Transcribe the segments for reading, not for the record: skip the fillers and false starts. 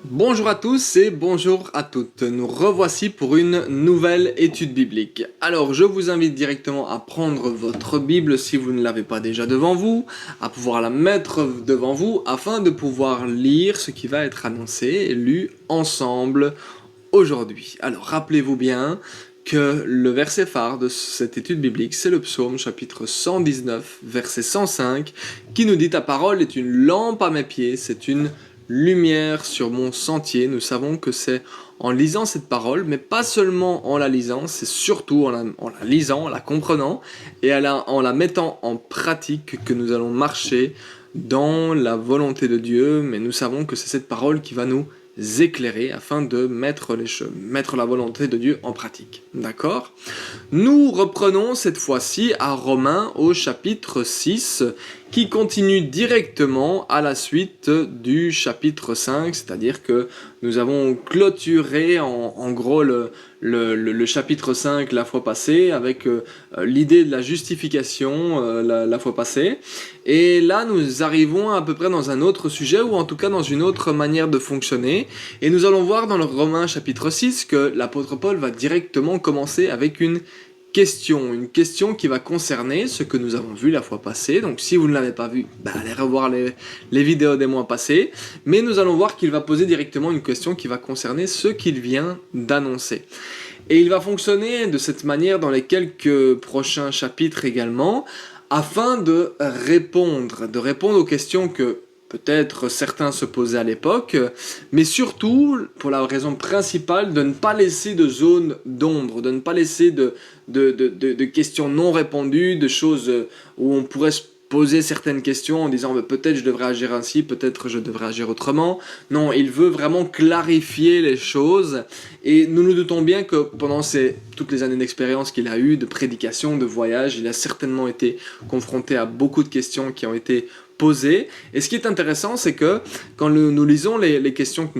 Bonjour à tous et bonjour à toutes. Nous revoici pour une nouvelle étude biblique. Alors, je vous invite directement à prendre votre Bible si vous ne l'avez pas déjà devant vous, à pouvoir la mettre devant vous afin de pouvoir lire ce qui va être annoncé et lu ensemble aujourd'hui. Alors, rappelez-vous bien que le verset phare de cette étude biblique, c'est le psaume chapitre 119, verset 105, qui nous dit « Ta parole est une lampe à mes pieds, c'est une lumière sur mon sentier ». Nous savons que c'est en lisant cette parole, mais pas seulement en la lisant, c'est surtout en la lisant, en la comprenant, et en la mettant en pratique que nous allons marcher dans la volonté de Dieu, mais nous savons que c'est cette parole qui va nous éclairer afin de mettre la volonté de Dieu en pratique. D'accord ? Nous reprenons cette fois-ci à Romains au chapitre 6 qui continue directement à la suite du chapitre 5, c'est-à-dire que nous avons clôturé en gros le chapitre 5 la fois passée avec l'idée de la justification la fois passée. Et là, nous arrivons à peu près dans un autre sujet, ou en tout cas dans une autre manière de fonctionner. Et nous allons voir dans le Romains chapitre 6 que l'apôtre Paul va directement commencer avec une question qui va concerner ce que nous avons vu la fois passée. Donc si vous ne l'avez pas vu, allez revoir les vidéos des mois passés. Mais nous allons voir qu'il va poser directement une question qui va concerner ce qu'il vient d'annoncer. Et il va fonctionner de cette manière dans les quelques prochains chapitres également, afin de répondre aux questions que peut-être certains se posaient à l'époque, mais surtout pour la raison principale de ne pas laisser de zone d'ombre, de ne pas laisser de questions non répondues, de choses où on pourrait se poser certaines questions en disant peut-être je devrais agir ainsi, peut-être je devrais agir autrement. Non, il veut vraiment clarifier les choses et nous nous doutons bien que pendant toutes les années d'expérience qu'il a eues, de prédication, de voyage, il a certainement été confronté à beaucoup de questions qui ont été posées. Et ce qui est intéressant, c'est que quand nous lisons les questions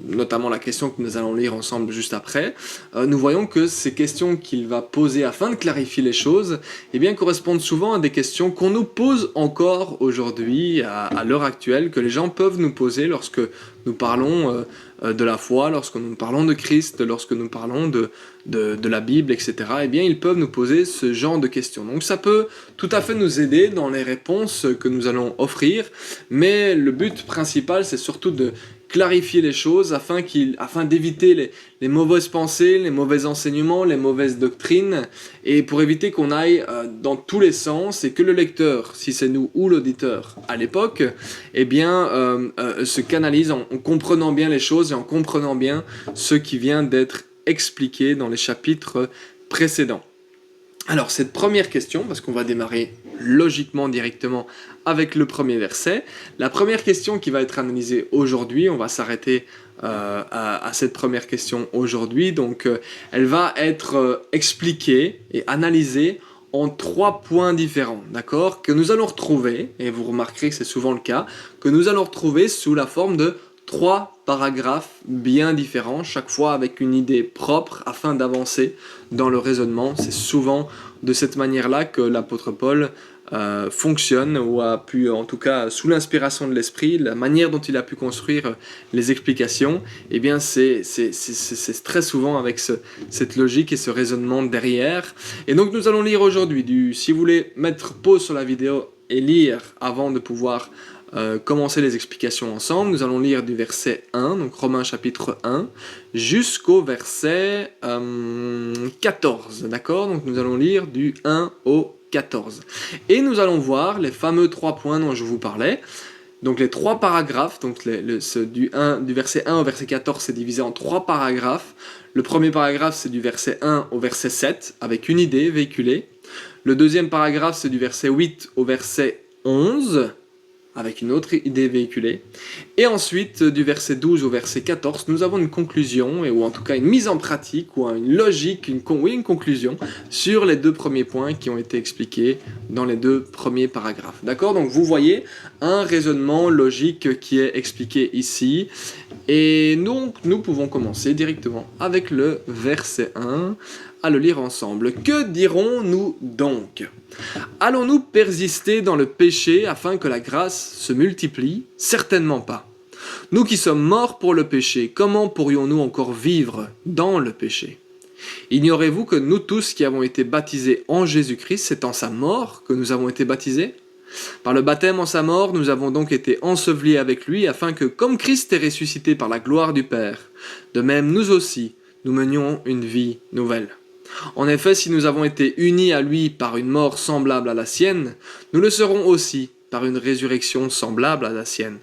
notamment la question que nous allons lire ensemble juste après, nous voyons que ces questions qu'il va poser afin de clarifier les choses, eh bien, correspondent souvent à des questions qu'on nous pose encore aujourd'hui, à l'heure actuelle, que les gens peuvent nous poser lorsque nous parlons de la foi, lorsque nous parlons de Christ, lorsque nous parlons de la Bible, etc., eh bien, ils peuvent nous poser ce genre de questions. Donc ça peut tout à fait nous aider dans les réponses que nous allons offrir, mais le but principal, c'est surtout de clarifier les choses afin d'éviter les mauvaises pensées, les mauvais enseignements, les mauvaises doctrines, et pour éviter qu'on aille dans tous les sens et que le lecteur, si c'est nous ou l'auditeur à l'époque, eh bien, se canalise en comprenant bien les choses et en comprenant bien ce qui vient d'être expliqué dans les chapitres précédents. Alors cette première question, parce qu'on va démarrer logiquement directement avec le premier verset, la première question qui va être analysée aujourd'hui, on va s'arrêter à cette première question aujourd'hui, donc elle va être expliquée et analysée en 3 points différents, d'accord, que nous allons retrouver, et vous remarquerez que c'est souvent le cas, que nous allons retrouver sous la forme de 3 paragraphes bien différents, chaque fois avec une idée propre afin d'avancer dans le raisonnement. C'est souvent de cette manière-là que l'apôtre Paul fonctionne, ou a pu, en tout cas sous l'inspiration de l'esprit, la manière dont il a pu construire les explications, eh bien c'est très souvent avec cette logique et ce raisonnement derrière. Et donc nous allons lire aujourd'hui, si vous voulez mettre pause sur la vidéo et lire avant de pouvoir commencer les explications ensemble, nous allons lire du verset 1, donc Romains chapitre 1, jusqu'au verset 14, d'accord? Donc nous allons lire du 1 au 14. Et nous allons voir les fameux 3 points dont je vous parlais. Donc les 3 paragraphes, donc du verset 1 au verset 14, c'est divisé en 3 paragraphes. Le premier paragraphe, c'est du verset 1 au verset 7, avec une idée véhiculée. Le deuxième paragraphe, c'est du verset 8 au verset 11, avec une autre idée véhiculée. Et ensuite, du verset 12 au verset 14, nous avons une conclusion, ou en tout cas une mise en pratique, ou une logique, une conclusion, sur les 2 premiers points qui ont été expliqués dans les 2 premiers paragraphes. D'accord? Donc vous voyez un raisonnement logique qui est expliqué ici. Et donc nous pouvons commencer directement avec le verset 1, à le lire ensemble. Que dirons-nous donc ? Allons-nous persister dans le péché afin que la grâce se multiplie ? Certainement pas. Nous qui sommes morts pour le péché, comment pourrions-nous encore vivre dans le péché? Ignorez-vous que nous tous qui avons été baptisés en Jésus-Christ, c'est en sa mort que nous avons été baptisés? Par le baptême en sa mort, nous avons donc été ensevelis avec lui, afin que, comme Christ est ressuscité par la gloire du Père, de même nous aussi, nous menions une vie nouvelle. En effet, si nous avons été unis à lui par une mort semblable à la sienne, nous le serons aussi par une résurrection semblable à la sienne.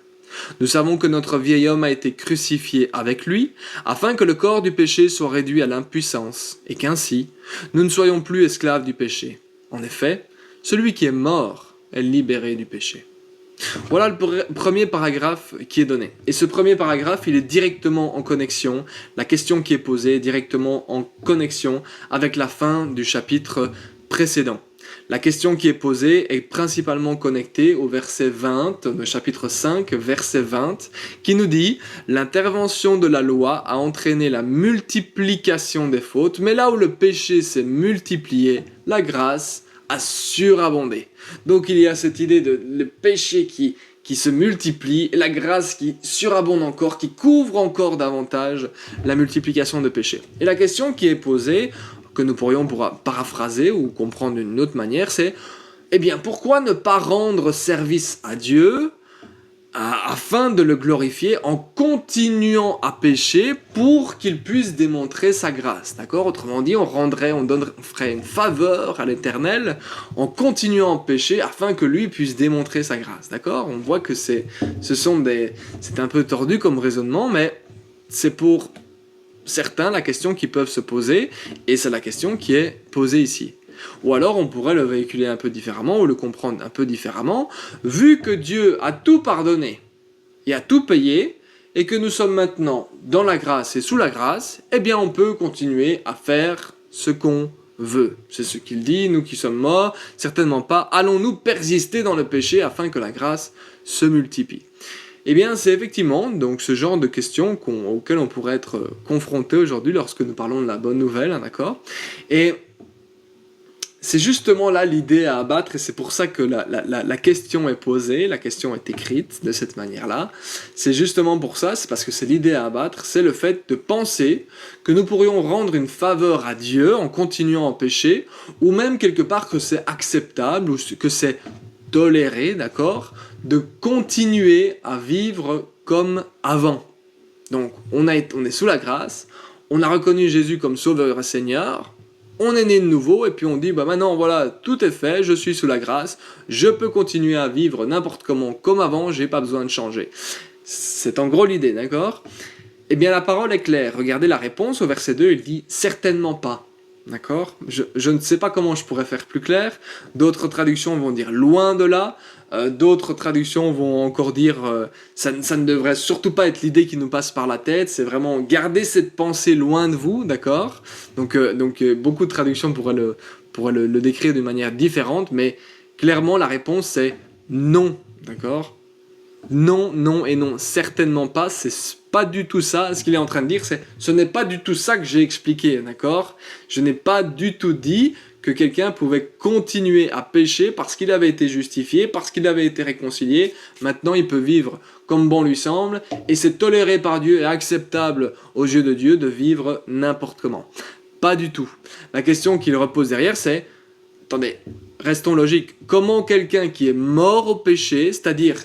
Nous savons que notre vieil homme a été crucifié avec lui, afin que le corps du péché soit réduit à l'impuissance, et qu'ainsi, nous ne soyons plus esclaves du péché. En effet, celui qui est mort est libéré du péché. Voilà le premier paragraphe qui est donné. Et ce premier paragraphe, il est directement en connexion, la question qui est posée est directement en connexion avec la fin du chapitre précédent. La question qui est posée est principalement connectée au verset 20, le chapitre 5, verset 20, qui nous dit « L'intervention de la loi a entraîné la multiplication des fautes, mais là où le péché s'est multiplié, la grâce a surabondé. » Donc il y a cette idée de le péché qui se multiplie, et la grâce qui surabonde encore, qui couvre encore davantage la multiplication de péchés. Et la question qui est posée, que nous pourrions paraphraser ou comprendre d'une autre manière, c'est « Eh bien, pourquoi ne pas rendre service à Dieu afin de le glorifier en continuant à pécher pour qu'il puisse démontrer sa grâce ?» D'accord ? Autrement dit, on ferait une faveur à l'Éternel en continuant à pécher afin que lui puisse démontrer sa grâce. D'accord ? On voit que c'est un peu tordu comme raisonnement, mais c'est pour certains la question qui peuvent se poser, et c'est la question qui est posée ici. Ou alors on pourrait le véhiculer un peu différemment, ou le comprendre un peu différemment, vu que Dieu a tout pardonné et a tout payé, et que nous sommes maintenant dans la grâce et sous la grâce, eh bien on peut continuer à faire ce qu'on veut. C'est ce qu'il dit, nous qui sommes morts, certainement pas, allons-nous persister dans le péché afin que la grâce se multiplie. Eh bien, c'est effectivement donc ce genre de questions auxquelles on pourrait être confronté aujourd'hui lorsque nous parlons de la bonne nouvelle, hein, d'accord ? Et c'est justement là l'idée à abattre, et c'est pour ça que la question est posée, la question est écrite de cette manière-là. C'est justement pour ça, c'est parce que c'est l'idée à abattre, c'est le fait de penser que nous pourrions rendre une faveur à Dieu en continuant à pécher, ou même quelque part que c'est acceptable, ou que c'est toléré, d'accord, de continuer à vivre comme avant. Donc, on est sous la grâce, on a reconnu Jésus comme Sauveur et Seigneur, on est né de nouveau, et puis on dit, bah maintenant, voilà, tout est fait, je suis sous la grâce, je peux continuer à vivre n'importe comment, comme avant, j'ai pas besoin de changer. C'est en gros l'idée, d'accord ? Eh bien, la parole est claire. Regardez la réponse au verset 2, il dit « certainement pas ». D'accord ? Je ne sais pas comment je pourrais faire plus clair. D'autres traductions vont dire « loin de là ». D'autres traductions vont encore dire ça ne devrait surtout pas être l'idée qui nous passe par la tête, c'est vraiment garder cette pensée loin de vous, d'accord ? Donc beaucoup de traductions pourraient le décrire d'une manière différente, mais clairement la réponse c'est non, d'accord ? Non, non et non, certainement pas, c'est pas du tout ça. Ce qu'il est en train de dire, c'est ce n'est pas du tout ça que j'ai expliqué, d'accord ? Je n'ai pas du tout dit que quelqu'un pouvait continuer à pécher parce qu'il avait été justifié, parce qu'il avait été réconcilié. Maintenant, il peut vivre comme bon lui semble, et c'est toléré par Dieu et acceptable aux yeux de Dieu de vivre n'importe comment. Pas du tout. La question qu'il repose derrière, c'est, attendez, restons logiques, comment quelqu'un qui est mort au péché, c'est-à-dire,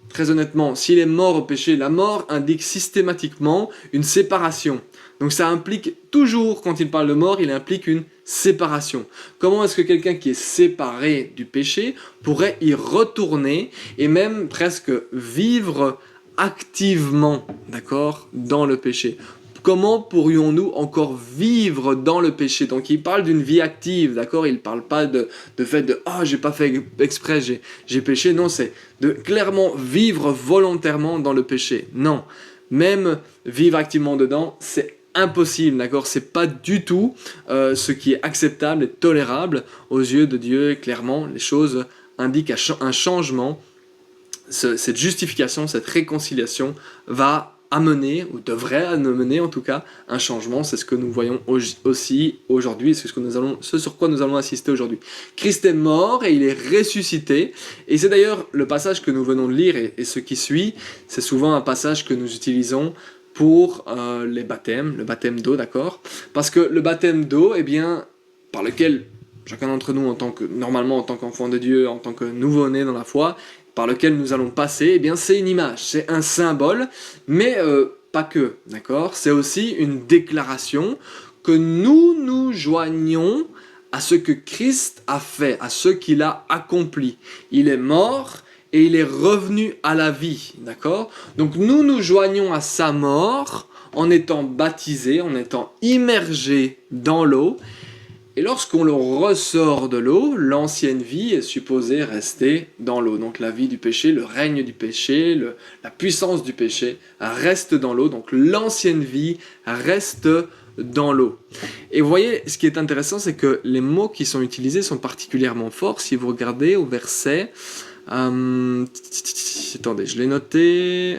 très honnêtement, s'il est mort au péché, la mort indique systématiquement une séparation. Donc ça implique toujours, quand il parle de mort, il implique une séparation. Comment est-ce que quelqu'un qui est séparé du péché pourrait y retourner et même presque vivre activement, d'accord, dans le péché ? Comment pourrions-nous encore vivre dans le péché ? Donc il parle d'une vie active, d'accord ? Il ne parle pas de fait de « Ah, j'ai pas fait exprès, j'ai péché ». Non, c'est de clairement vivre volontairement dans le péché. Non, même vivre activement dedans, c'est impossible, d'accord ? C'est pas du tout ce qui est acceptable et tolérable aux yeux de Dieu. Et clairement, les choses indiquent un changement. Cette justification, cette réconciliation va amener, ou devrait amener en tout cas, un changement. C'est ce que nous voyons aussi aujourd'hui, c'est ce sur quoi nous allons assister aujourd'hui. Christ est mort et il est ressuscité, et c'est d'ailleurs le passage que nous venons de lire et ce qui suit, c'est souvent un passage que nous utilisons pour les baptêmes, le baptême d'eau, d'accord? Parce que le baptême d'eau, eh bien, par lequel chacun d'entre nous, normalement en tant qu'enfant de Dieu, en tant que nouveau-né dans la foi, par lequel nous allons passer, eh bien c'est une image, c'est un symbole, mais pas que, d'accord? C'est aussi une déclaration que nous nous joignons à ce que Christ a fait, à ce qu'il a accompli. Il est mort et il est revenu à la vie, d'accord? Donc nous nous joignons à sa mort en étant baptisés, en étant immergés dans l'eau. Et lorsqu'on le ressort de l'eau, l'ancienne vie est supposée rester dans l'eau. Donc la vie du péché, le règne du péché, la puissance du péché reste dans l'eau. Donc l'ancienne vie reste dans l'eau. Et vous voyez, ce qui est intéressant, c'est que les mots qui sont utilisés sont particulièrement forts. Si vous regardez au verset... attendez, je l'ai noté.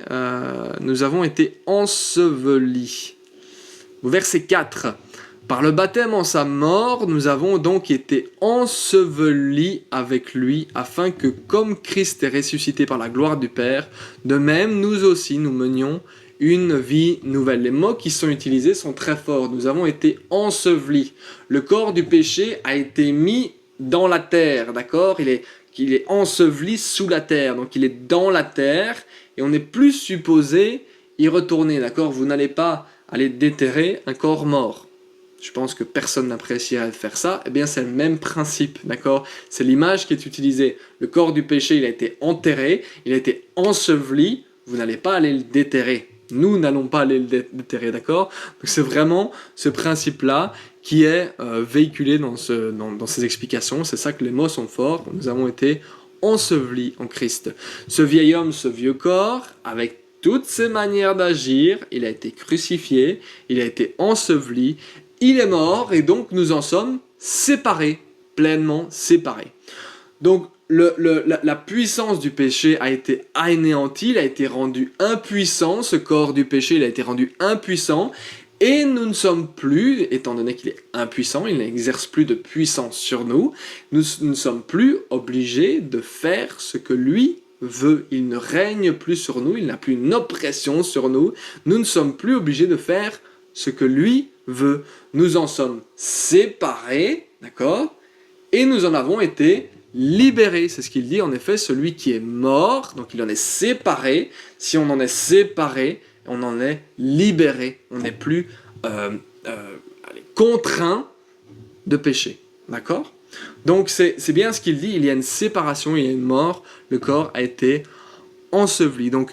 Nous avons été ensevelis. Au verset 4... Par le baptême en sa mort, nous avons donc été ensevelis avec lui, afin que, comme Christ est ressuscité par la gloire du Père, de même, nous aussi, nous menions une vie nouvelle. Les mots qui sont utilisés sont très forts. Nous avons été ensevelis. Le corps du péché a été mis dans la terre, d'accord? Il est enseveli sous la terre, donc il est dans la terre, et on n'est plus supposé y retourner, d'accord? Vous n'allez pas aller déterrer un corps mort. Je pense que personne n'apprécierait de faire ça. Eh bien, c'est le même principe, d'accord? C'est l'image qui est utilisée. Le corps du péché, il a été enterré, il a été enseveli. Vous n'allez pas aller le déterrer. Nous n'allons pas aller le déterrer, d'accord? Donc, c'est vraiment ce principe-là qui est véhiculé dans ces explications. C'est ça que les mots sont forts. Nous avons été ensevelis en Christ. Ce vieil homme, ce vieux corps, avec toutes ses manières d'agir, il a été crucifié, il a été enseveli, il est mort et donc nous en sommes séparés, pleinement séparés. Donc la puissance du péché a été anéantie, il a été rendu impuissant, ce corps du péché il a été rendu impuissant et nous ne sommes plus, étant donné qu'il est impuissant, il n'exerce plus de puissance sur nous, nous ne sommes plus obligés de faire ce que lui veut. Il ne règne plus sur nous, il n'a plus une oppression sur nous, nous ne sommes plus obligés de faire ce que lui veut. Nous en sommes séparés, d'accord? Et nous en avons été libérés. C'est ce qu'il dit, en effet, celui qui est mort, donc il en est séparé. Si on en est séparé, on en est libéré. On n'est plus contraint de pécher, d'accord? Donc c'est bien ce qu'il dit, il y a une séparation, il y a une mort, le corps a été enseveli. Donc,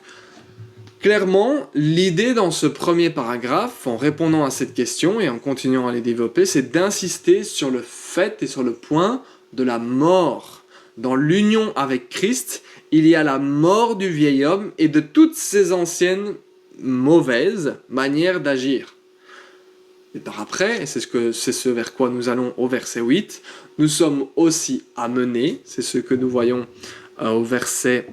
clairement, l'idée dans ce premier paragraphe, en répondant à cette question et en continuant à les développer, c'est d'insister sur le fait et sur le point de la mort. Dans l'union avec Christ, il y a la mort du vieil homme et de toutes ses anciennes mauvaises manières d'agir. Et par après, et c'est ce vers quoi nous allons au verset 8, nous sommes aussi amenés, c'est ce que nous voyons au verset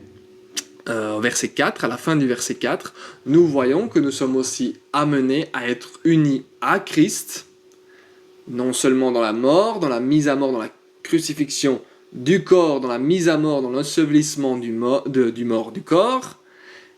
4, à la fin du verset 4, nous voyons que nous sommes aussi amenés à être unis à Christ, non seulement dans la mort, dans la mise à mort, dans la crucifixion du corps, dans la mise à mort, dans l'ensevelissement du mort du corps,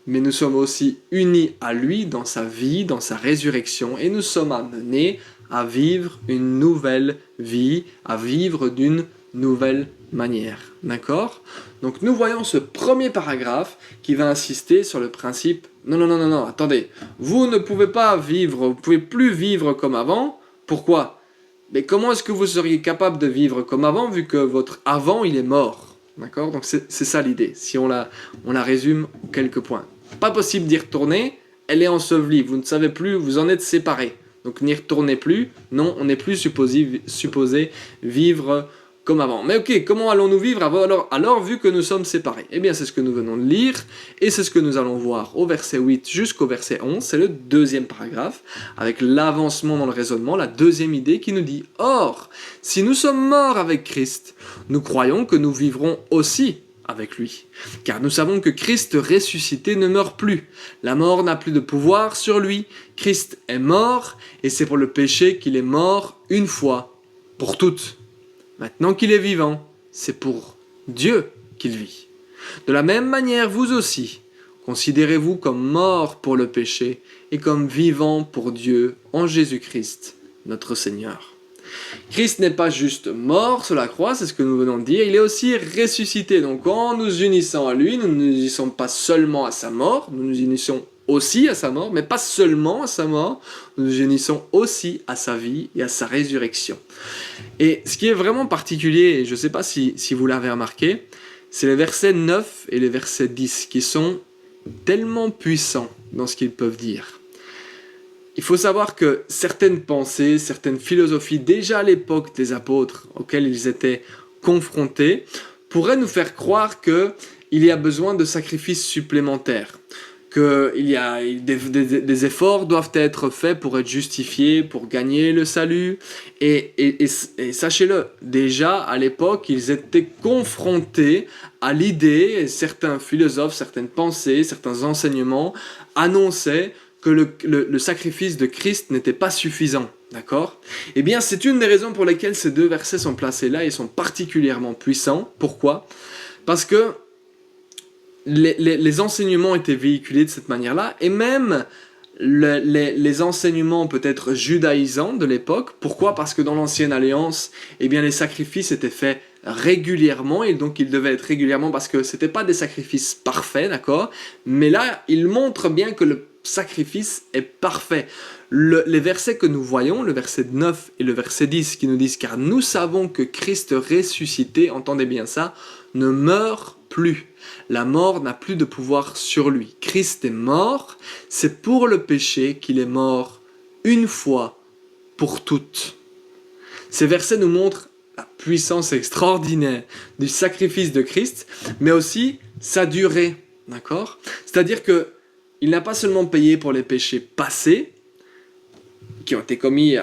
mais nous sommes aussi unis à lui dans sa vie, dans sa résurrection, et nous sommes amenés à vivre une nouvelle vie, à vivre d'une nouvelle manière. D'accord? Donc nous voyons ce premier paragraphe qui va insister sur le principe non, attendez, vous ne pouvez pas vivre, vous pouvez plus vivre comme avant. Pourquoi? Mais comment est-ce que vous seriez capable de vivre comme avant vu que votre avant il est mort? D'accord? Donc c'est ça l'idée, si on la résume en quelques points. Pas possible d'y retourner, elle est ensevelie, vous ne savez plus, vous en êtes séparés. Donc n'y retournez plus, non, on n'est plus supposé vivre comme avant. Mais ok, comment allons-nous vivre alors vu que nous sommes séparés? Eh bien c'est ce que nous venons de lire, et c'est ce que nous allons voir au verset 8 jusqu'au verset 11, c'est le deuxième paragraphe, avec l'avancement dans le raisonnement, la deuxième idée qui nous dit « Or, si nous sommes morts avec Christ, nous croyons que nous vivrons aussi avec lui. Car nous savons que Christ ressuscité ne meurt plus. La mort n'a plus de pouvoir sur lui. Christ est mort, et c'est pour le péché qu'il est mort une fois pour toutes. Maintenant qu'il est vivant, c'est pour Dieu qu'il vit. De la même manière, vous aussi, considérez-vous comme mort pour le péché et comme vivant pour Dieu en Jésus-Christ, notre Seigneur. Christ n'est pas juste mort sur la croix, c'est ce que nous venons de dire, il est aussi ressuscité. Donc en nous unissant à lui, nous ne nous unissons pas seulement à sa mort, nous nous unissons aussi à sa mort, mais pas seulement à sa mort, nous nous unissons aussi à sa vie et à sa résurrection. Et ce qui est vraiment particulier, et je ne sais pas si vous l'avez remarqué, c'est les versets 9 et les versets 10 qui sont tellement puissants dans ce qu'ils peuvent dire. Il faut savoir que certaines pensées, certaines philosophies, déjà à l'époque des apôtres auxquelles ils étaient confrontés, pourraient nous faire croire qu'il y a besoin de sacrifices supplémentaires, que des efforts doivent être faits pour être justifiés, pour gagner le salut. Et sachez-le, déjà à l'époque, ils étaient confrontés à l'idée, et certains philosophes, certaines pensées, certains enseignements annonçaient que le sacrifice de Christ n'était pas suffisant, d'accord ? Eh bien, c'est une des raisons pour lesquelles ces deux versets sont placés là et sont particulièrement puissants. Pourquoi ? Parce que les enseignements étaient véhiculés de cette manière-là, et même les enseignements peut-être judaïsants de l'époque. Pourquoi ? Parce que dans l'Ancienne Alliance, eh bien, les sacrifices étaient faits régulièrement, et donc ils devaient être régulièrement parce que c'était pas des sacrifices parfaits, d'accord ? Mais là, il montre bien que le sacrifice est parfait. Les versets que nous voyons, le verset 9 et le verset 10, qui nous disent « Car nous savons que Christ ressuscité, entendez bien ça, ne meurt plus. La mort n'a plus de pouvoir sur lui. Christ est mort, c'est pour le péché qu'il est mort une fois pour toutes. » Ces versets nous montrent la puissance extraordinaire du sacrifice de Christ, mais aussi sa durée, d'accord ? C'est-à-dire que il n'a pas seulement payé pour les péchés passés, qui ont été commis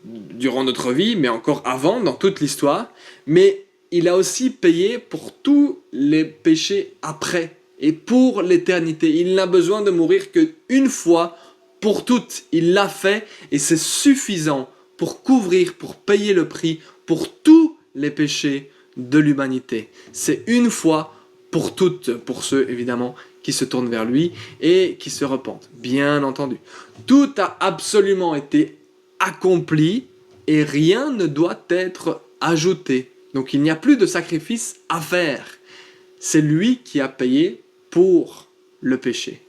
durant notre vie, mais encore avant, dans toute l'histoire, mais il a aussi payé pour tous les péchés après, et pour l'éternité. Il n'a besoin de mourir qu'une fois pour toutes. Il l'a fait, et c'est suffisant pour couvrir, pour payer le prix, pour tous les péchés de l'humanité. C'est une fois pour toutes, pour ceux, évidemment, qui se tournent vers lui et qui se repentent, bien entendu. Tout a absolument été accompli et rien ne doit être ajouté. Donc il n'y a plus de sacrifice à faire. C'est lui qui a payé pour le péché.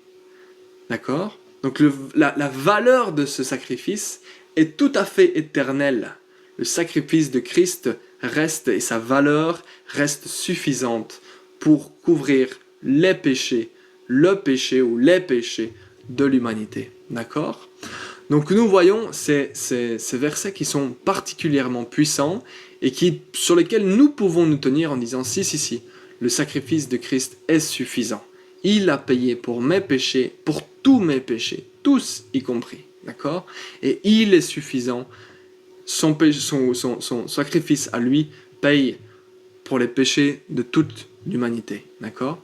D'accord ? Donc la valeur de ce sacrifice est tout à fait éternelle. Le sacrifice de Christ reste et sa valeur reste suffisante pour couvrir les péchés, le péché ou les péchés de l'humanité. D'accord ? Donc nous voyons ces versets qui sont particulièrement puissants et sur lesquels nous pouvons nous tenir en disant si, le sacrifice de Christ est suffisant. Il a payé pour mes péchés, pour tous mes péchés, tous y compris. D'accord ? Et il est suffisant. Son sacrifice à lui paye pour les péchés de toute l'humanité. D'accord ?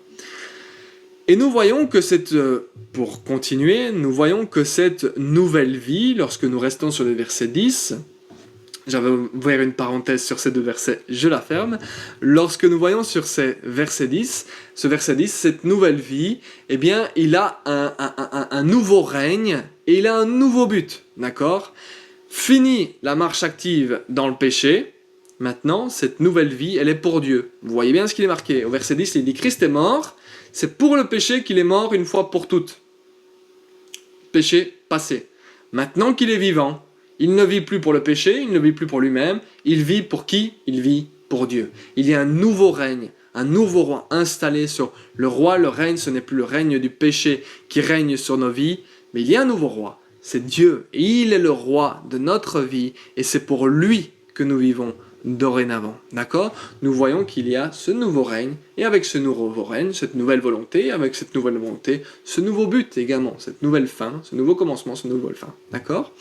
Et nous voyons que pour continuer, nous voyons que cette nouvelle vie, lorsque nous restons sur le verset 10, j'avais ouvert une parenthèse sur ces deux versets, je la ferme, lorsque nous voyons sur ce verset 10, cette nouvelle vie, eh bien, il a un nouveau règne et il a un nouveau but, d'accord ? Fini la marche active dans le péché, maintenant, cette nouvelle vie, elle est pour Dieu. Vous voyez bien ce qu'il est marqué. Au verset 10, il dit « Christ est mort ». C'est pour le péché qu'il est mort une fois pour toutes. Péché passé. Maintenant qu'il est vivant, il ne vit plus pour le péché, il ne vit plus pour lui-même. Il vit pour qui ? Il vit pour Dieu. Il y a un nouveau règne, un nouveau roi installé sur le roi. Le règne, ce n'est plus le règne du péché qui règne sur nos vies, mais il y a un nouveau roi. C'est Dieu. Et il est le roi de notre vie et c'est pour lui que nous vivons dorénavant. D'accord? Nous voyons qu'il y a ce nouveau règne, et avec ce nouveau règne, cette nouvelle volonté, avec cette nouvelle volonté, ce nouveau but également, cette nouvelle fin, ce nouveau commencement, ce nouveau fin. D'accord?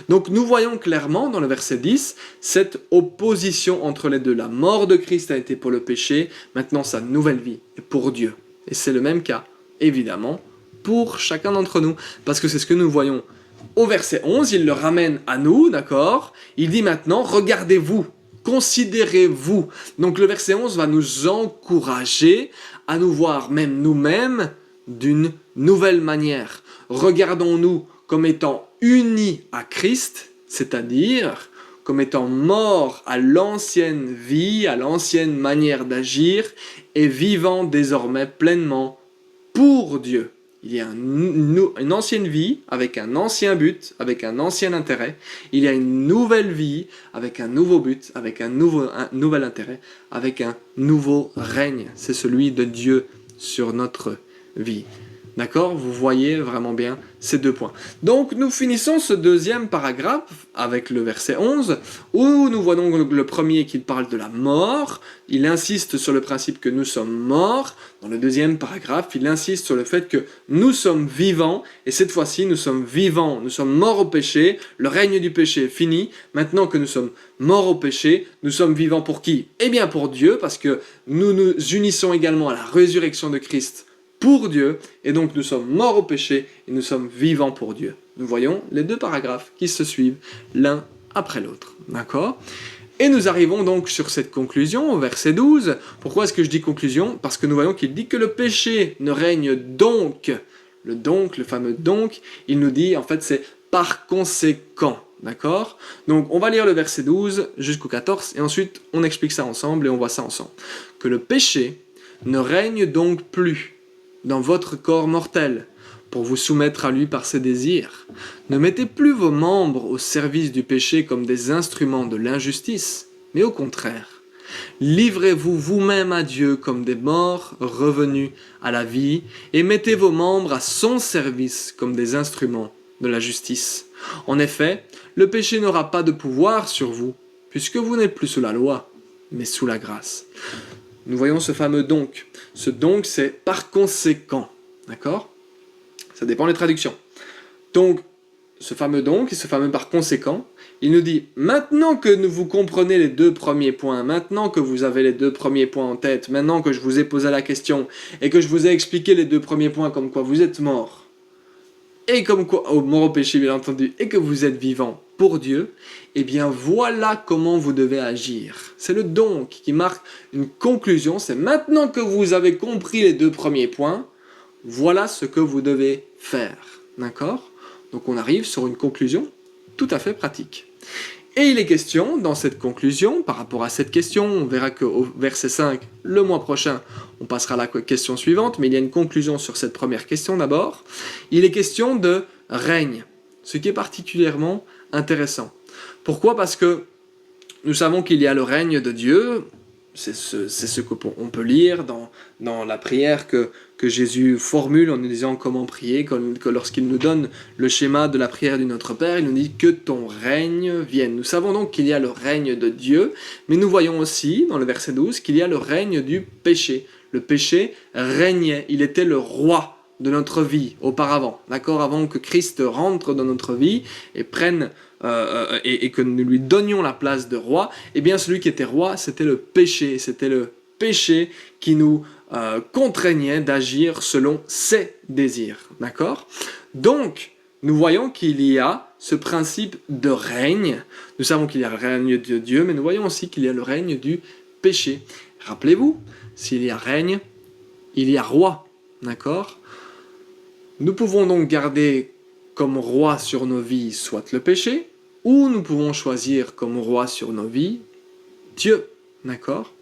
Donc nous voyons clairement dans le verset 10 cette opposition entre les deux. La mort de Christ a été pour le péché, maintenant sa nouvelle vie est pour Dieu. Et c'est le même cas, évidemment, pour chacun d'entre nous, parce que c'est ce que nous voyons. Au verset 11, il le ramène à nous, d'accord? Il dit maintenant, regardez-vous, considérez-vous. Donc le verset 11 va nous encourager à nous voir même nous-mêmes d'une nouvelle manière. Regardons-nous comme étant unis à Christ, c'est-à-dire comme étant morts à l'ancienne vie, à l'ancienne manière d'agir, et vivant désormais pleinement pour Dieu. Il y a une ancienne vie avec un ancien but, avec un ancien intérêt. Il y a une nouvelle vie avec un nouveau but, avec un nouvel intérêt, avec un nouveau règne. C'est celui de Dieu sur notre vie. D'accord? Vous voyez vraiment bien ces deux points. Donc nous finissons ce deuxième paragraphe avec le verset 11, où nous voyons le premier qui parle de la mort. Il insiste sur le principe que nous sommes morts. Dans le deuxième paragraphe, il insiste sur le fait que nous sommes vivants, et cette fois-ci nous sommes vivants, nous sommes morts au péché, le règne du péché est fini. Maintenant que nous sommes morts au péché, nous sommes vivants pour qui? Eh bien pour Dieu, parce que nous nous unissons également à la résurrection de Christ pour Dieu, et donc nous sommes morts au péché, et nous sommes vivants pour Dieu. Nous voyons les deux paragraphes qui se suivent l'un après l'autre. D'accord? Et nous arrivons donc sur cette conclusion, au verset 12. Pourquoi est-ce que je dis conclusion? Parce que nous voyons qu'il dit que le péché ne règne donc. Le donc, le fameux donc, il nous dit, en fait, c'est par conséquent. D'accord? Donc, on va lire le verset 12 jusqu'au 14, et ensuite, on explique ça ensemble, et on voit ça ensemble. Que le péché ne règne donc plus dans votre corps mortel, pour vous soumettre à lui par ses désirs. Ne mettez plus vos membres au service du péché comme des instruments de l'injustice, mais au contraire. Livrez-vous vous-même à Dieu comme des morts revenus à la vie, et mettez vos membres à son service comme des instruments de la justice. En effet, le péché n'aura pas de pouvoir sur vous, puisque vous n'êtes plus sous la loi, mais sous la grâce. Nous voyons ce fameux donc. Ce donc, c'est par conséquent. D'accord? Ça dépend des traductions. Donc, ce fameux donc et ce fameux par conséquent, il nous dit, maintenant que vous comprenez les deux premiers points, maintenant que vous avez les deux premiers points en tête, maintenant que je vous ai posé la question et que je vous ai expliqué les deux premiers points comme quoi vous êtes mort, et comme quoi, mort au péché bien entendu, et que vous êtes vivant pour Dieu, eh bien voilà comment vous devez agir. C'est le donc qui marque une conclusion, c'est maintenant que vous avez compris les deux premiers points, voilà ce que vous devez faire. D'accord? Donc on arrive sur une conclusion tout à fait pratique. Et il est question, dans cette conclusion, par rapport à cette question, on verra qu'au verset 5, le mois prochain, on passera à la question suivante, mais il y a une conclusion sur cette première question d'abord. Il est question de règne, ce qui est particulièrement intéressant. Pourquoi? Parce que nous savons qu'il y a le règne de Dieu, c'est ce qu'on peut lire dans la prière que Jésus formule en nous disant comment prier, lorsqu'il nous donne le schéma de la prière du Notre Père, il nous dit que ton règne vienne. Nous savons donc qu'il y a le règne de Dieu, mais nous voyons aussi dans le verset 12 qu'il y a le règne du péché. Le péché régnait, il était le roi de notre vie auparavant, d'accord, avant que Christ rentre dans notre vie et prenne et que nous lui donnions la place de roi, eh bien celui qui était roi, c'était le péché qui nous contraignait d'agir selon ses désirs, d'accord? Donc, nous voyons qu'il y a ce principe de règne, nous savons qu'il y a le règne de Dieu, mais nous voyons aussi qu'il y a le règne du péché. Rappelez-vous, s'il y a règne, il y a roi, d'accord? Nous pouvons donc garder comme roi sur nos vies soit le péché, ou nous pouvons choisir comme roi sur nos vies Dieu, d'accord?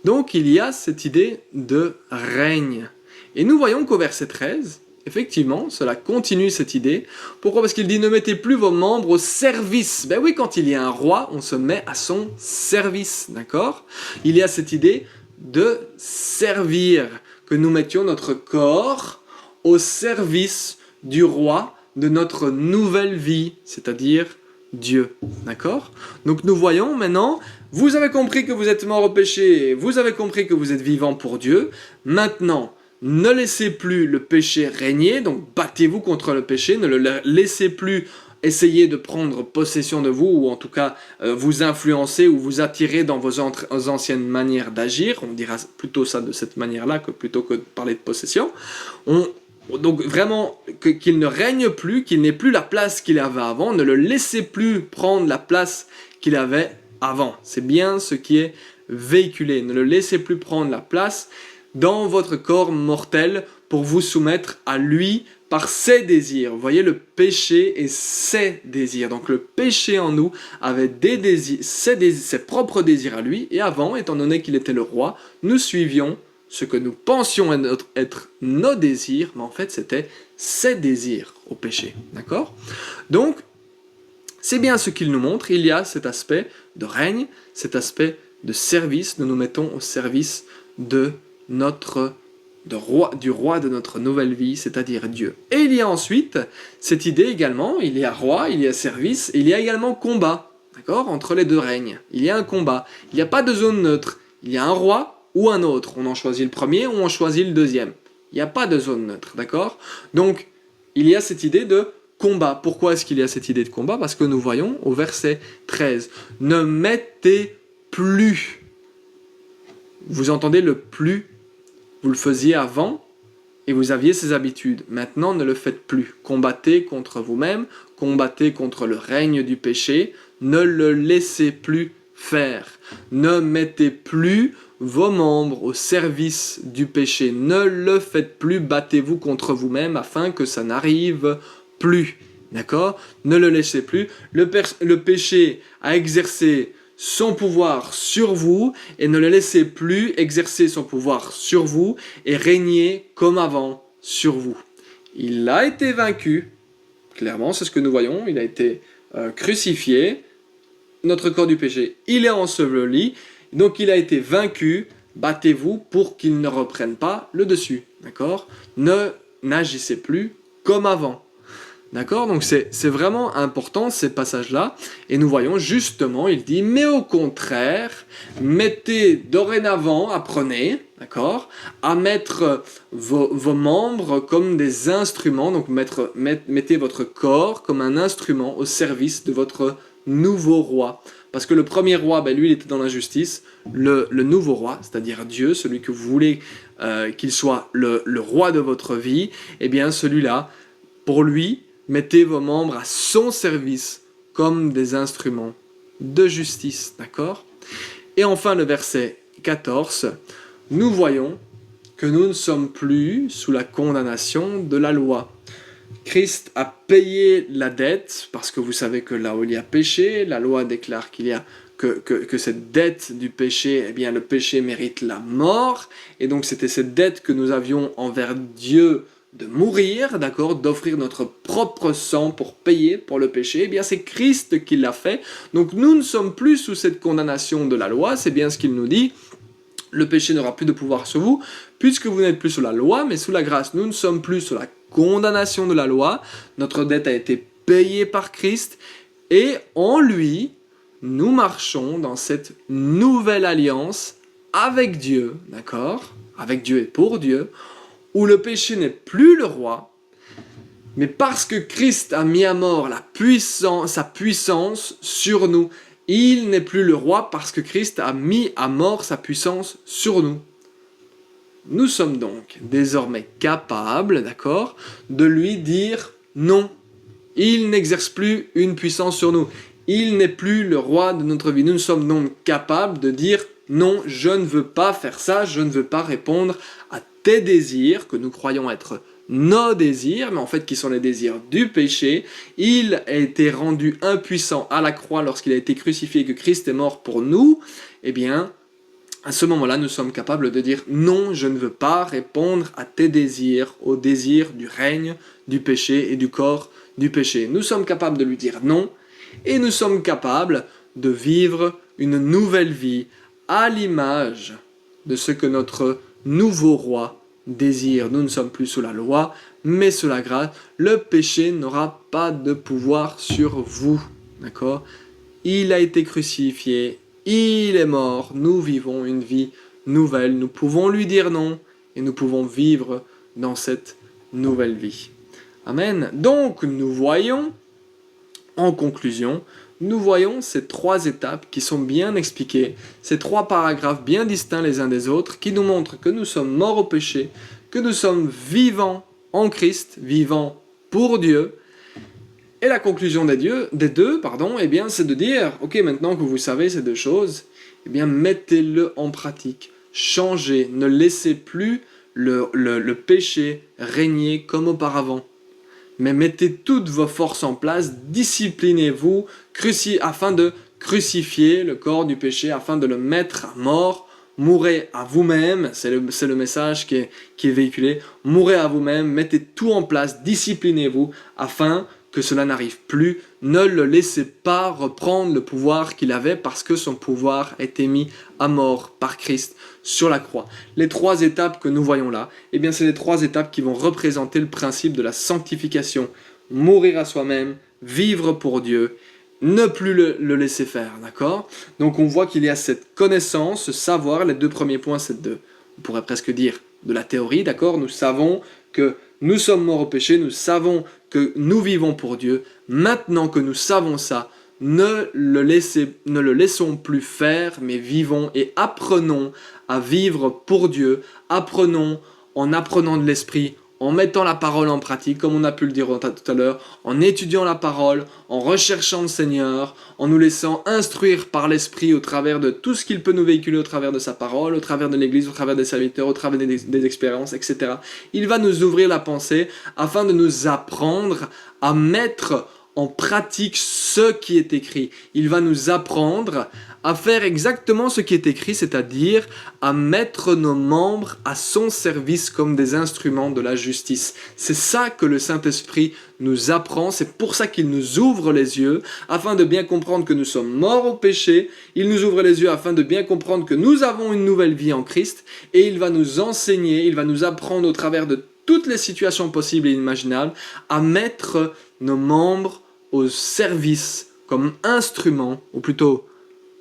Donc il y a cette idée de règne. Et nous voyons qu'au verset 13, effectivement, cela continue cette idée. Pourquoi? Parce qu'il dit ne mettez plus vos membres au service. Ben oui, quand il y a un roi, on se met à son service, d'accord? Il y a cette idée de servir, que nous mettions notre corps au service du roi de notre nouvelle vie, c'est-à-dire Dieu. D'accord? Donc nous voyons maintenant, vous avez compris que vous êtes mort au péché, vous avez compris que vous êtes vivant pour Dieu. Maintenant, ne laissez plus le péché régner, donc battez-vous contre le péché, ne le laissez plus essayer de prendre possession de vous, ou en tout cas vous influencer ou vous attirer dans vos anciennes manières d'agir. On dira plutôt ça de cette manière-là plutôt que de parler de possession. Donc vraiment, qu'il ne règne plus, qu'il n'ait plus la place qu'il avait avant, ne le laissez plus prendre la place qu'il avait avant. C'est bien ce qui est véhiculé. Ne le laissez plus prendre la place dans votre corps mortel pour vous soumettre à lui par ses désirs. Vous voyez, le péché et ses désirs. Donc le péché en nous avait des désirs, ses propres désirs à lui, et avant, étant donné qu'il était le roi, nous suivions ce que nous pensions être nos désirs, mais en fait c'était ses désirs au péché. D'accord? Donc, c'est bien ce qu'il nous montre. Il y a cet aspect de règne, cet aspect de service. Nous nous mettons au service du roi de notre nouvelle vie, c'est-à-dire Dieu. Et il y a ensuite cette idée également, il y a roi, il y a service, il y a également combat, d'accord, entre les deux règnes. Il y a un combat, il n'y a pas de zone neutre, il y a un roi ou un autre. On en choisit le premier ou on choisit le deuxième. Il n'y a pas de zone neutre, d'accord? Donc, il y a cette idée de combat. Pourquoi est-ce qu'il y a cette idée de combat? Parce que nous voyons au verset 13, « Ne mettez plus ». Vous entendez le « plus », vous le faisiez avant et vous aviez ces habitudes. Maintenant, ne le faites plus. Combattez contre vous-même, combattez contre le règne du péché, ne le laissez plus faire. Ne mettez plus vos membres au service du péché. Ne le faites plus, battez-vous contre vous-même afin que ça n'arrive plus. D'accord? Ne le laissez plus. Le péché a exercé son pouvoir sur vous et ne le laissez plus exercer son pouvoir sur vous et régner comme avant sur vous. Il a été vaincu, clairement, c'est ce que nous voyons, il a été crucifié, notre corps du péché, il est enseveli, donc il a été vaincu, battez-vous pour qu'il ne reprenne pas le dessus, d'accord? N'agissez plus comme avant. D'accord? Donc c'est vraiment important ces passages-là. Et nous voyons justement, il dit, mais au contraire, mettez dorénavant, apprenez, d'accord, à mettre vos membres comme des instruments, donc mettez votre corps comme un instrument au service de votre nouveau roi. Parce que le premier roi, lui, il était dans l'injustice. Le nouveau roi, c'est-à-dire Dieu, celui que vous voulez qu'il soit le roi de votre vie, eh bien celui-là, pour lui, mettez vos membres à son service comme des instruments de justice, d'accord? Et enfin le verset 14, nous voyons que nous ne sommes plus sous la condamnation de la loi. Christ a payé la dette, parce que vous savez que là où il y a péché, la loi déclare qu'il y a que cette dette du péché, eh bien le péché mérite la mort, et donc c'était cette dette que nous avions envers Dieu de mourir, d'accord, d'offrir notre propre sang pour payer pour le péché, eh bien c'est Christ qui l'a fait. Donc nous ne sommes plus sous cette condamnation de la loi, c'est bien ce qu'il nous dit. Le péché n'aura plus de pouvoir sur vous, puisque vous n'êtes plus sous la loi, mais sous la grâce. Nous ne sommes plus sous la condamnation de la loi, notre dette a été payée par Christ, et en lui, nous marchons dans cette nouvelle alliance avec Dieu, d'accord, avec Dieu et pour Dieu, où le péché n'est plus le roi, mais parce que Christ a mis à mort sa puissance sur nous, il n'est plus le roi parce que Christ a mis à mort sa puissance sur nous. Nous sommes donc désormais capables, d'accord, de lui dire non. Il n'exerce plus une puissance sur nous. Il n'est plus le roi de notre vie. Nous sommes donc capables de dire non, je ne veux pas faire ça, je ne veux pas répondre à tes désirs, que nous croyons être nos désirs, mais en fait qui sont les désirs du péché. Il a été rendu impuissant à la croix lorsqu'il a été crucifié et que Christ est mort pour nous. Eh bien, à ce moment-là, nous sommes capables de dire non, je ne veux pas répondre à tes désirs, aux désirs du règne, du péché et du corps du péché. Nous sommes capables de lui dire non, et nous sommes capables de vivre une nouvelle vie à l'image de ce que notre nouveau roi désire. Nous ne sommes plus sous la loi, mais sous la grâce. Le péché n'aura pas de pouvoir sur vous. d'accord? Il a été crucifié, il est mort, nous vivons une vie nouvelle, nous pouvons lui dire non et nous pouvons vivre dans cette nouvelle vie. Amen. Donc nous voyons, en conclusion, nous voyons ces 3 étapes qui sont bien expliquées, ces 3 paragraphes bien distincts les uns des autres, qui nous montrent que nous sommes morts au péché, que nous sommes vivants en Christ, vivants pour Dieu. Et la conclusion des deux, eh bien, c'est de dire, ok, maintenant que vous savez ces 2 choses, eh bien, mettez-le en pratique, changez, ne laissez plus le péché régner comme auparavant. Mais mettez toutes vos forces en place, disciplinez-vous afin de crucifier le corps du péché, afin de le mettre à mort. Mourrez à vous-même, c'est le message qui est véhiculé. Mourrez à vous-même, mettez tout en place, disciplinez-vous afin que cela n'arrive plus. Ne le laissez pas reprendre le pouvoir qu'il avait parce que son pouvoir a été mis à mort par Christ sur la croix. Les 3 étapes que nous voyons là, eh bien c'est les 3 étapes qui vont représenter le principe de la sanctification. Mourir à soi-même, vivre pour Dieu, ne plus le laisser faire, d'accord? Donc on voit qu'il y a cette connaissance, ce savoir, les 2 premiers points, c'est on pourrait presque dire de la théorie, d'accord? Nous savons que nous sommes morts au péché, nous savons que nous vivons pour Dieu. Maintenant que nous savons ça, ne le laissons plus faire, mais vivons et apprenons à vivre pour Dieu. Apprenons en apprenant de l'Esprit, en mettant la parole en pratique, comme on a pu le dire tout à l'heure, en étudiant la parole, en recherchant le Seigneur, en nous laissant instruire par l'Esprit au travers de tout ce qu'il peut nous véhiculer au travers de sa parole, au travers de l'Église, au travers des serviteurs, au travers des expériences, etc. Il va nous ouvrir la pensée afin de nous apprendre à mettre en pratique ce qui est écrit. Il va nous apprendre à faire exactement ce qui est écrit, c'est-à-dire à mettre nos membres à son service comme des instruments de la justice. C'est ça que le Saint-Esprit nous apprend, c'est pour ça qu'il nous ouvre les yeux, afin de bien comprendre que nous sommes morts au péché. Il nous ouvre les yeux afin de bien comprendre que nous avons une nouvelle vie en Christ, et il va nous enseigner, il va nous apprendre au travers de toutes les situations possibles et imaginables à mettre nos membres au service comme instruments, ou plutôt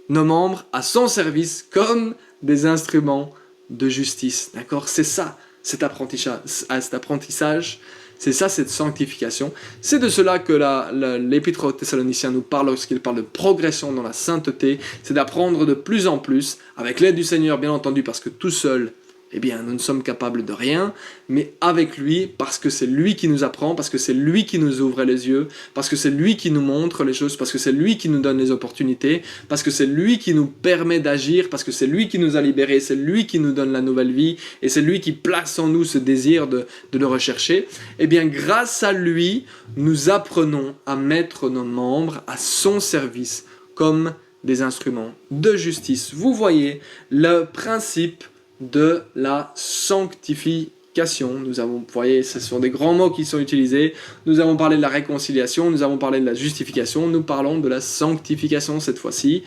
nos membres à son service comme des instruments de justice. D'accord? C'est ça, cet apprentissage, c'est ça, cette sanctification. C'est de cela que l'Épître aux Thessaloniciens nous parle lorsqu'il parle de progression dans la sainteté. C'est d'apprendre de plus en plus, avec l'aide du Seigneur bien entendu, parce que tout seul, eh bien, nous ne sommes capables de rien, mais avec lui, parce que c'est lui qui nous apprend, parce que c'est lui qui nous ouvre les yeux, parce que c'est lui qui nous montre les choses, parce que c'est lui qui nous donne les opportunités, parce que c'est lui qui nous permet d'agir, parce que c'est lui qui nous a libérés, c'est lui qui nous donne la nouvelle vie, et c'est lui qui place en nous ce désir de le rechercher. Eh bien, grâce à lui, nous apprenons à mettre nos membres à son service comme des instruments de justice. Vous voyez le principe de la sanctification. Vous voyez, ce sont des grands mots qui sont utilisés. Nous avons parlé de la réconciliation, nous avons parlé de la justification, nous parlons de la sanctification cette fois-ci.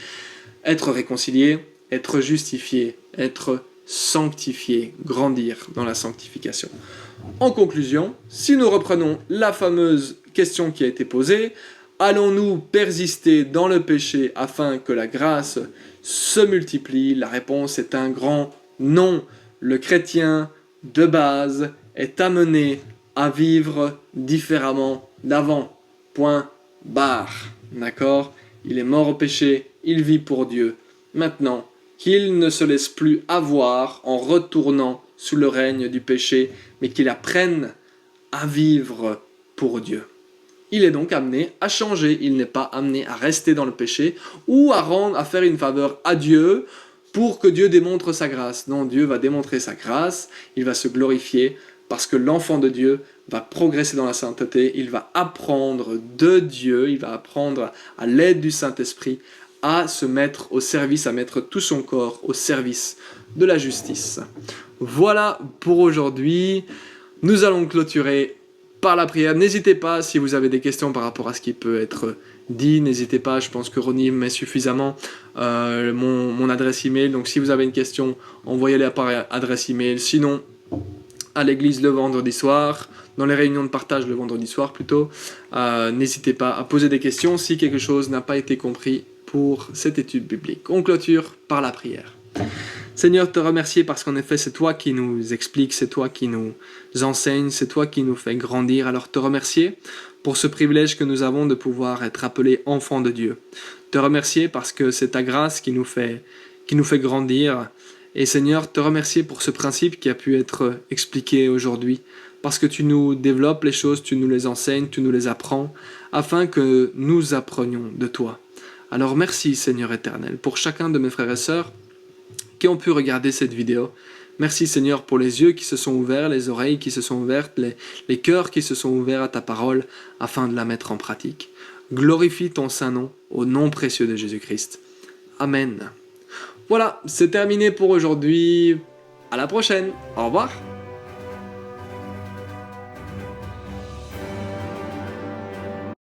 Être réconcilié, être justifié, être sanctifié, grandir dans la sanctification. En conclusion, si nous reprenons la fameuse question qui a été posée, allons-nous persister dans le péché afin que la grâce se multiplie? La réponse est un grand non. Le chrétien de base est amené à vivre différemment d'avant. Point barre. D'accord? Il est mort au péché, il vit pour Dieu. Maintenant, qu'il ne se laisse plus avoir en retournant sous le règne du péché, mais qu'il apprenne à vivre pour Dieu. Il est donc amené à changer. Il n'est pas amené à rester dans le péché ou à faire une faveur à Dieu pour que Dieu démontre sa grâce. Non, Dieu va démontrer sa grâce, il va se glorifier parce que l'enfant de Dieu va progresser dans la sainteté, il va apprendre de Dieu, il va apprendre à l'aide du Saint-Esprit à se mettre au service, à mettre tout son corps au service de la justice. Voilà pour aujourd'hui. Nous allons clôturer par la prière. N'hésitez pas, si vous avez des questions par rapport à ce qui peut être dit, n'hésitez pas, je pense que Ronnie met suffisamment mon adresse email, donc si vous avez une question, envoyez-la par adresse email. Sinon, à l'église le vendredi soir, dans les réunions de partage le vendredi soir plutôt. N'hésitez pas à poser des questions si quelque chose n'a pas été compris pour cette étude biblique. On clôture par la prière. Seigneur, te remercier parce qu'en effet c'est toi qui nous expliques, c'est toi qui nous enseignes, c'est toi qui nous fais grandir. Alors te remercier pour ce privilège que nous avons de pouvoir être appelés enfants de Dieu. Te remercier parce que c'est ta grâce qui nous fait grandir. Et Seigneur, te remercier pour ce principe qui a pu être expliqué aujourd'hui, parce que tu nous développes les choses, tu nous les enseignes, tu nous les apprends, afin que nous apprenions de toi. Alors merci Seigneur éternel, pour chacun de mes frères et sœurs qui ont pu regarder cette vidéo. Merci Seigneur pour les yeux qui se sont ouverts, les oreilles qui se sont ouvertes, les cœurs qui se sont ouverts à ta parole, afin de la mettre en pratique. Glorifie ton saint nom, au nom précieux de Jésus-Christ. Amen. Voilà, c'est terminé pour aujourd'hui. À la prochaine. Au revoir.